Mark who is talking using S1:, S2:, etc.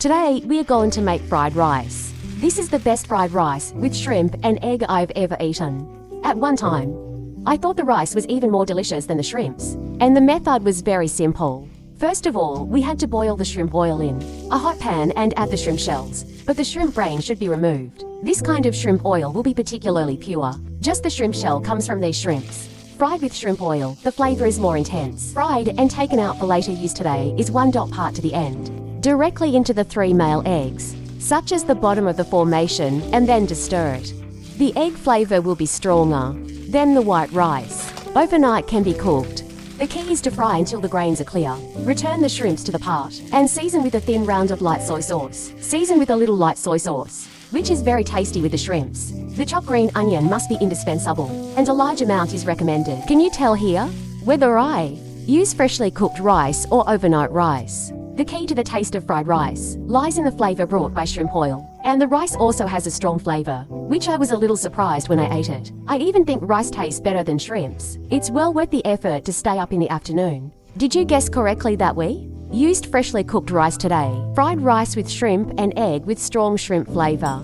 S1: Today, we are going to make fried rice. This is the best fried rice with shrimp and egg I've ever eaten. At one time, I thought the rice was even more delicious than the shrimps. And the method was very simple. First of all, we had to boil the shrimp oil in a hot pan and add the shrimp shells, but the shrimp brain should be removed. This kind of shrimp oil will be particularly pure. Just the shrimp shell comes from these shrimps. Fried with shrimp oil, the flavor is more intense. Fried and taken out for later use today is one dot part to the end. Directly into the 3 male eggs, such as the bottom of the formation, and then to stir it. The egg flavor will be stronger than the white rice. Overnight can be cooked. The key is to fry until the grains are clear. Return the shrimps to the pot and season with a thin round of light soy sauce. Season with a little light soy sauce, which is very tasty with the shrimps. The chopped green onion must be indispensable, and a large amount is recommended. Can you tell here whether I use freshly cooked rice or overnight rice? The key to the taste of fried rice lies in the flavor brought by shrimp oil. And the rice also has a strong flavor, which I was a little surprised when I ate it. I even think rice tastes better than shrimps. It's well worth the effort to stay up in the afternoon. Did you guess correctly that we used freshly cooked rice today? Fried rice with shrimp and egg with strong shrimp flavor.